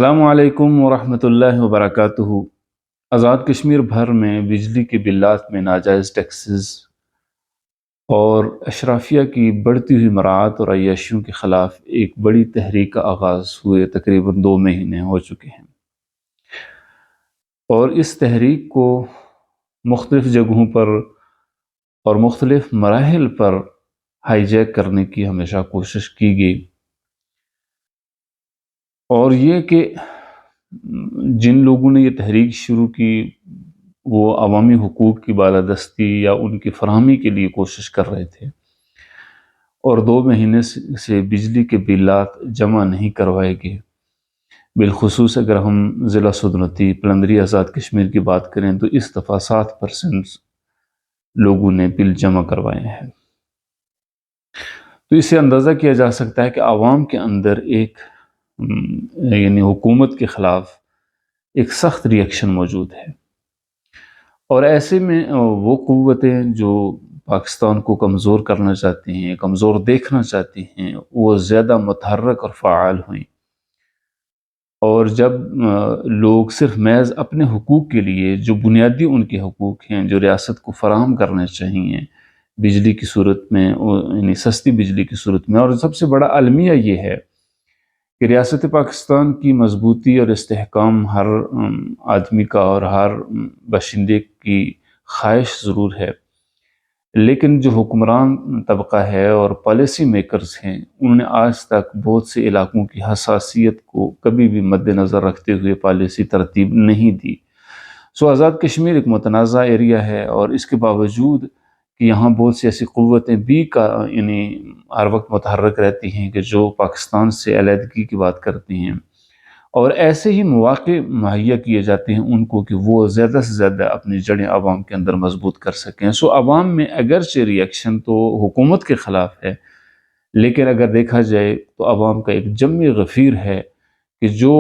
السلام علیکم ورحمۃ اللہ وبرکاتہ۔ آزاد کشمیر بھر میں بجلی کے بلات میں ناجائز ٹیکسز اور اشرافیہ کی بڑھتی ہوئی مراعات اور عیاشیوں کے خلاف ایک بڑی تحریک کا آغاز ہوئے تقریباً 2 مہینے ہو چکے ہیں، اور اس تحریک کو مختلف جگہوں پر اور مختلف مراحل پر ہائی جیک کرنے کی ہمیشہ کوشش کی گئی، اور یہ کہ جن لوگوں نے یہ تحریک شروع کی وہ عوامی حقوق کی بالادستی یا ان کی فراہمی کے لیے کوشش کر رہے تھے، اور 2 مہینے سے بجلی کے بلات جمع نہیں کروائے گئے۔ بالخصوص اگر ہم ضلع سدنتی پلندری آزاد کشمیر کی بات کریں تو اس دفعہ 7% لوگوں نے بل جمع کروائے ہیں۔ تو اس سے اندازہ کیا جا سکتا ہے کہ عوام کے اندر ایک یعنی حکومت کے خلاف ایک سخت ری ایکشن موجود ہے، اور ایسے میں وہ قوتیں جو پاکستان کو کمزور کرنا چاہتی ہیں، کمزور دیکھنا چاہتی ہیں، وہ زیادہ متحرک اور فعال ہوئیں، اور جب لوگ صرف محض اپنے حقوق کے لیے جو بنیادی ان کے حقوق ہیں جو ریاست کو فراہم کرنے چاہیے بجلی کی صورت میں، یعنی سستی بجلی کی صورت میں، اور سب سے بڑا المیہ یہ ہے کہ ریاست پاکستان کی مضبوطی اور استحکام ہر آدمی کا اور ہر باشندے کی خواہش ضرور ہے، لیکن جو حکمران طبقہ ہے اور پالیسی میکرز ہیں انہوں نے آج تک بہت سے علاقوں کی حساسیت کو کبھی بھی مد نظر رکھتے ہوئے پالیسی ترتیب نہیں دی۔ آزاد کشمیر ایک متنازع ایریا ہے، اور اس کے باوجود کہ یہاں بہت سی ایسی قوتیں بھی یعنی ہر وقت متحرک رہتی ہیں کہ جو پاکستان سے علیحدگی کی بات کرتی ہیں، اور ایسے ہی مواقع مہیا کیے جاتے ہیں ان کو کہ وہ زیادہ سے زیادہ اپنی جڑیں عوام کے اندر مضبوط کر سکیں۔ عوام میں اگرچہ ری ایکشن تو حکومت کے خلاف ہے، لیکن اگر دیکھا جائے تو عوام کا ایک جمع غفیر ہے کہ جو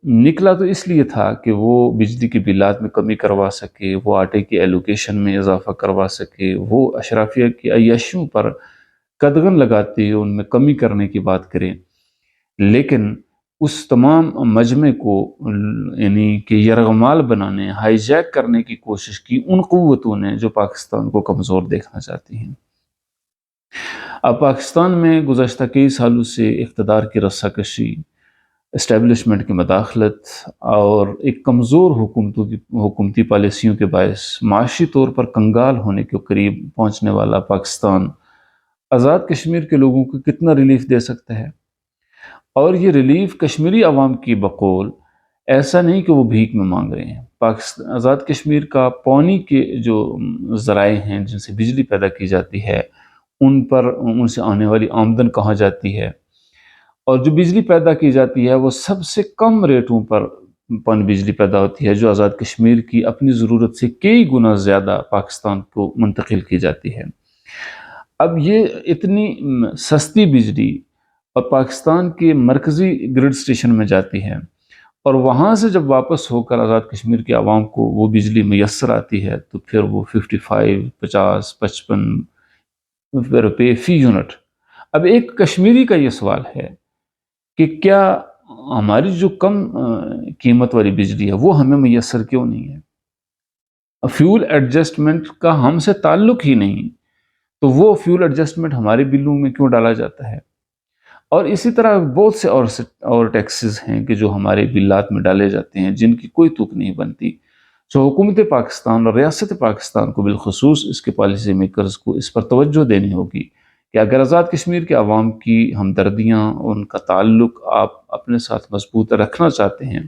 نکلا تو اس لیے تھا کہ وہ بجلی کی بلات میں کمی کروا سکے، وہ آٹے کی ایلوکیشن میں اضافہ کروا سکے، وہ اشرافیہ کی عیاشیوں پر قدغن لگاتے ہوئے ان میں کمی کرنے کی بات کریں، لیکن اس تمام مجمع کو یعنی کہ یرغمال بنانے، ہائی جیک کرنے کی کوشش کی ان قوتوں نے جو پاکستان کو کمزور دیکھنا چاہتی ہیں۔ اب پاکستان میں گزشتہ کئی سالوں سے اقتدار کی رساکشی، اسٹیبلشمنٹ کی مداخلت اور ایک کمزور حکومتی پالیسیوں کے باعث معاشی طور پر کنگال ہونے کے قریب پہنچنے والا پاکستان آزاد کشمیر کے لوگوں کو کتنا ریلیف دے سکتا ہے، اور یہ ریلیف کشمیری عوام کی بقول ایسا نہیں کہ وہ بھیک میں مانگ رہے ہیں۔ آزاد کشمیر کا پانی کے جو ذرائع ہیں جن سے بجلی پیدا کی جاتی ہے ان سے آنے والی آمدن کہاں جاتی ہے، اور جو بجلی پیدا کی جاتی ہے وہ سب سے کم ریٹوں پر پن بجلی پیدا ہوتی ہے جو آزاد کشمیر کی اپنی ضرورت سے کئی گنا زیادہ پاکستان کو منتقل کی جاتی ہے۔ اب یہ اتنی سستی بجلی اور پاکستان کے مرکزی گرڈ اسٹیشن میں جاتی ہے، اور وہاں سے جب واپس ہو کر آزاد کشمیر کے عوام کو وہ بجلی میسر آتی ہے تو پھر وہ 55، 50، 55 روپے فی یونٹ۔ اب ایک کشمیری کا یہ سوال ہے کہ کیا ہماری جو کم قیمت والی بجلی ہے وہ ہمیں میسر کیوں نہیں ہے؟ فیول ایڈجسٹمنٹ کا ہم سے تعلق ہی نہیں، تو وہ فیول ایڈجسٹمنٹ ہمارے بلوں میں کیوں ڈالا جاتا ہے؟ اور اسی طرح بہت سے اور ٹیکسز ہیں کہ جو ہمارے بلات میں ڈالے جاتے ہیں جن کی کوئی تک نہیں بنتی۔ حکومت پاکستان اور ریاست پاکستان کو بالخصوص اس کے پالیسی میکرز کو اس پر توجہ دینی ہوگی کہ اگر آزاد کشمیر کے عوام کی ہمدردیاں، ان کا تعلق آپ اپنے ساتھ مضبوط رکھنا چاہتے ہیں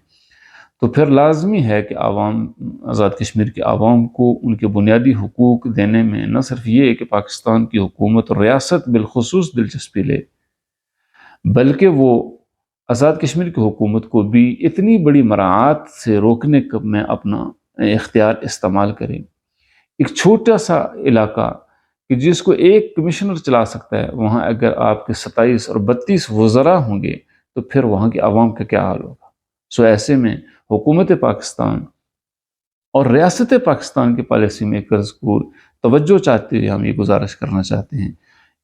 تو پھر لازمی ہے کہ آزاد کشمیر کے عوام کو ان کے بنیادی حقوق دینے میں نہ صرف یہ کہ پاکستان کی حکومت اور ریاست بالخصوص دلچسپی لے، بلکہ وہ آزاد کشمیر کی حکومت کو بھی اتنی بڑی مراعات سے روکنے میں اپنا اختیار استعمال کرے۔ ایک چھوٹا سا علاقہ کہ جس کو ایک کمشنر چلا سکتا ہے، وہاں اگر آپ کے 27 اور 32 وزراء ہوں گے تو پھر وہاں کی عوام کا کیا حال ہوگا؟ ایسے میں حکومت پاکستان اور ریاست پاکستان کے پالیسی میکرز کو توجہ چاہتے ہوئے ہم یہ گزارش کرنا چاہتے ہیں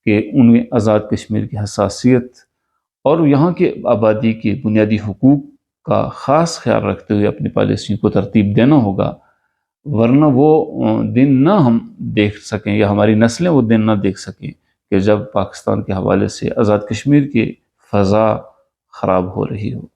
کہ انہیں آزاد کشمیر کی حساسیت اور یہاں کے آبادی کے بنیادی حقوق کا خاص خیال رکھتے ہوئے اپنی پالیسیوں کو ترتیب دینا ہوگا، ورنہ وہ دن نہ ہم دیکھ سکیں یا ہماری نسلیں وہ دن نہ دیکھ سکیں کہ جب پاکستان کے حوالے سے آزاد کشمیر کی فضا خراب ہو رہی ہو۔